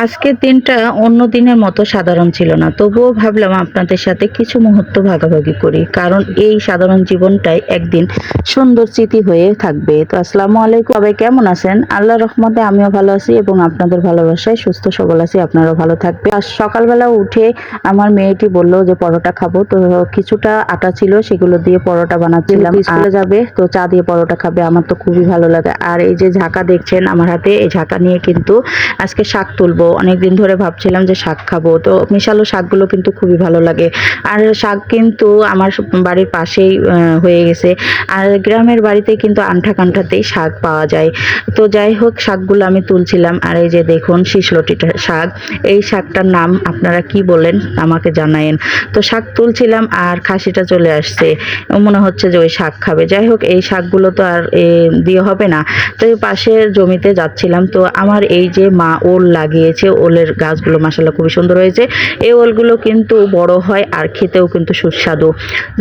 আজকের দিনটা অন্য দিনের মতো সাধারণ ছিল না, তবুও ভাবলাম আপনাদের সাথে কিছু মুহূর্ত ভাগাভাগি করি, কারণ এই সাধারণ জীবনটাই একদিন সুন্দর স্মৃতি হয়ে থাকবে। তো আসসালামু আলাইকুম, সবাই কেমন আছেন? আল্লাহর রহমতে আমিও ভালো আছি এবং আপনাদের ভালোবাসায় সুস্থ সবল আছি। আপনারাও ভালো থাকবে। আজ সকালবেলা উঠে আমার মেয়েটি বললো যে পরোটা খাবো, তো কিছুটা আটা ছিল সেগুলো দিয়ে পরোটা বানাচ্ছিলাম। স্কুলে যাবে তো চা দিয়ে পরোটা খাবে, আমার তো খুবই ভালো লাগে। আর এই যে ঝাঁকা দেখছেন আমার হাতে, এই ঝাঁকা নিয়ে কিন্তু আজকে শাক তুলবো। অনেকদিন ধরে ভাবছিলাম যে শাক খাবো, তো মিশালো শাকগুলো কিন্তু খুবই ভালো লাগে। আর শাক কিন্তু আমার বাড়ির পাশেই হয়ে গেছে। আর গ্রামের বাড়িতে কিন্তু আন্ঠা কান্ঠাতেই শাক পাওয়া যায়। তো যাই হোক, শাকগুলো আমি তুলছিলাম। আর এই যে দেখুন শিশলটিটা শাক, এই শাকটার নাম আপনারা কি বলেন আমাকে জানায়েন। তো শাক তুলছিলাম আর খাসিটা চলে আসছে, মনে হচ্ছে যে ওই শাক খাবে। যাই হোক, এই শাকগুলো তো আর দিয়ে হবে না। তো এই পাশের জমিতে যাচ্ছিলাম, তো আমার এই যে মা ওল লাগিয়েছে, ওলের গাছগুলো মাশাআল্লাহ খুবই সুন্দর হয়েছে। এই ওলগুলো কিন্তু বড় হয় আর খেতেও কিন্তু সুস্বাদু।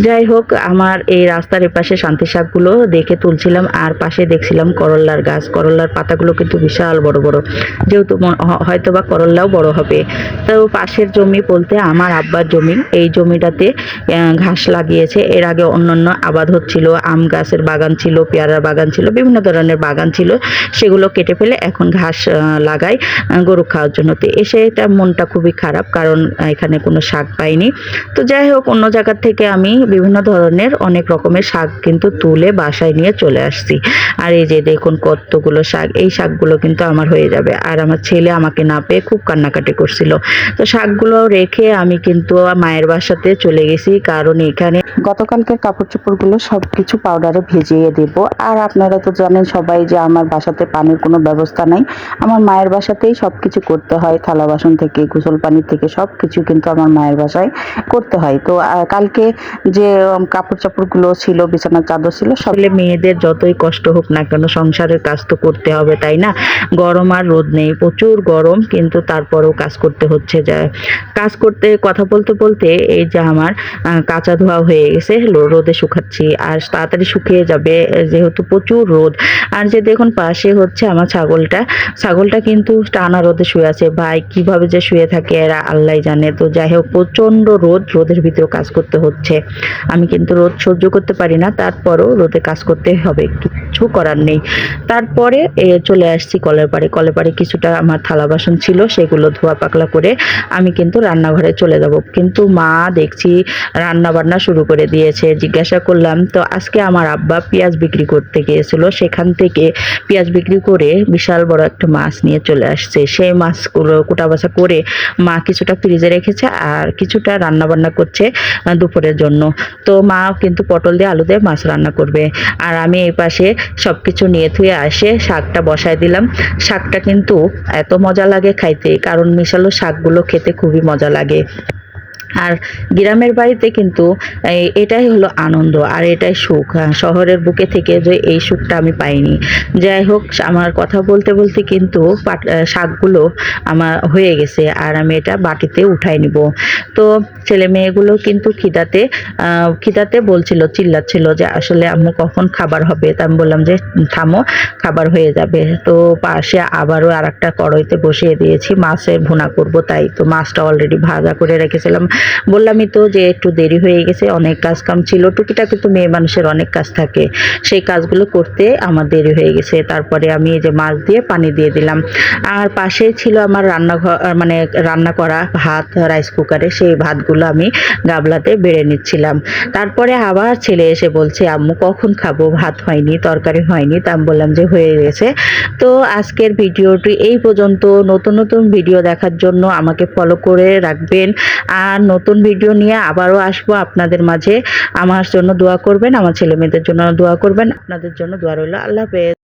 যাই হোক, আমার এই রাস্তার এপাশে শান্তি শাকগুলো দেখে তুলছিলাম। আর পাশে দেখছিলাম করল্লার গাছ, করল্লার পাতাগুলো কিন্তু বিশাল বড় বড়, যেহেতু হয়তো বা করল্লাও বড় হবে। তো পাশের জমি বলতে আমার আব্বার জমি, এই জমিটাতে ঘাস লাগিয়েছে। এর আগে অন্যান্য আবাদ হচ্ছিল, আম গাছের বাগান ছিল, পেয়ারার বাগান ছিল, বিভিন্ন ধরনের বাগান ছিল। সেগুলো কেটে ফেলে এখন ঘাস লাগায় গরু খাওয়ার জন্য। তো এসে এটা মনটা খুবই খারাপ, কারণ এখানে কোনো শাক পাইনি। তো যাই হোক, অন্য জায়গার থেকে আমি বিভিন্ন ধরনের অনেক রকমের শাক কিন্তু তুলে বাসায় নিয়ে চলে আসছি। আর এই যে দেখুন কতগুলো শাক, এই শাকগুলো কিন্তু আমার হয়ে যাবে। আর আমার ছেলে আমাকে না পেয়ে খুব কান্নাকাটি করছিল। তো শাকগুলো রেখে আমি কিন্তু মায়ের বাসাতে চলে গেছি, কারণ এখানে গতকালকের কাপড় চোপড়গুলো সব কিছু পাউডারে ভিজিয়ে দেব। আর আপনারা তো জানেন সবাই যে আমার বাসাতে পানির কোনো ব্যবস্থা নাই। আমার মায়ের বাসাতেই সব কিছু করতে হয়, থালা বাসন থেকে গোসল পানি থেকে সব কিছু কিন্তু আমার মায়ের বাসায় করতে হয়। তো কালকে যে কাপড় চাপড়গুলো ছিল, বিছানার চাদর ছিল, সকলে মেয়েদের যতই কষ্ট হোক না কেন সংসারের কাজ তো করতে হবে, তাই না? গরম আর রোদ নেই, প্রচুর গরম, কিন্তু তারপরেও কাজ করতে হচ্ছে। যা কাজ করতে কথা বলতে বলতে এই যে আমার কাঁচা ধোয়া হয়ে গেছে, রোদে শুকাচ্ছি। আর তাড়াতাড়ি শুকিয়ে যাবে যেহেতু প্রচুর রোদ। আর যে দেখুন পাশে হচ্ছে আমার ছাগলটা কিন্তু টানা রোদে শুয়ে আছে। ভাই কিভাবে যে শুয়ে থাকে এরা আল্লাহ জানে। তো যাই হোক, প্রচন্ড রোদের ভিতরে কাজ করতে হচ্ছে। আমি কিন্তু রোদ সহ্য করতে পারি না, তারপরও রোদে কাজ করতে হবে, কিছু করার নেই। তারপরে চলে আসছি কলের পাড়ে কিছুটা আমার থালা বাসন ছিল, সেগুলো ধোয়া পাকলা করে আমি কিন্তু রান্নাঘরে চলে যাব। কিন্তু মা দেখছি রান্না বান্না শুরু করে দিয়েছে। জিজ্ঞাসা করলাম, তো আজকে আমার আব্বা পেঁয়াজ বিক্রি করতে গিয়েছিল, সেখান থেকে পেঁয়াজ বিক্রি করে বিশাল বড় একটা মাছ নিয়ে চলে আসছে। সেই মাছগুলো কুটাবাছা করে মা কিছুটা ফ্রিজে রেখেছে আর কিছুটা রান্না বান্না করছে দুপুরের জন্য। তো মা কিন্তু পটল দিয়ে আলু দিয়ে মাছ রান্না করবে। আর আমি এই পাশে সব কিছু নিয়ে থুয়ে আসে শাকটা বসায় দিলাম। শাকটা কিন্তু এত মজা লাগে খাইতে, কারণ মিশালো শাকগুলো খেতে খুবই মজা লাগে। আর গ্রামের বাড়িতে কিন্তু এটাই হলো আনন্দ আর এটাই সুখ। শহরের বুকে থেকে যে এই সুখটা আমি পাইনি। যাই হোক, আমার কথা বলতে বলতে কিন্তু শাকগুলো আমার হয়ে গেছে আর আমি এটা বাটিতে উঠাই নিব। তো ছেলে মেয়েগুলো কিন্তু খিদাতে বলছিল, চিল্লাচ্ছিল যে আসলে আম্মু কখন খাবার হবে। তা আমি বললাম যে থামো, খাবার হয়ে যাবে। তো পাশে আবারও আর একটা কড়াইতে বসিয়ে দিয়েছি, মাছের ভুনা করব। তাই তো মাছটা অলরেডি ভাজা করে রেখেছিলাম। বললামই তো যে একটু দেরি হয়ে গেছে, অনেক কাজ কাম ছিল, টুকিটাকি তো মেয়ে মানুষের অনেক কাজ থাকে, সেই কাজগুলো করতে আমার দেরি হয়ে গেছে। তারপরে আমি এই যে মাছ দিয়ে পানি দিয়ে দিলাম। আর পাশেই ছিল আমার রান্নাঘর, মানে রান্না করা ভাত রাইস কুকারে, সেই ভাতগুলো আমি গাবলাতে বেড়ে নিচ্ছিলাম। তারপরে আবার ছেলে এসে বলছে আম্মু কখন খাবো, ভাত হয়নি, তরকারি হয়নি। তা আমি বললাম যে হয়ে গেছে। তো আজকের ভিডিওটি এই পর্যন্ত। নতুন নতুন ভিডিও দেখার জন্য আমাকে ফলো করে রাখবেন। আর নতুন ভিডিও নিয়ে আবারও আসবো আপনাদের মাঝে। আমার জন্য দোয়া করবেন, আমার ছেলে মেয়েদের জন্য দোয়া করবেন। আপনাদের জন্য দোয়া রইল। আল্লাহ হাফেজ।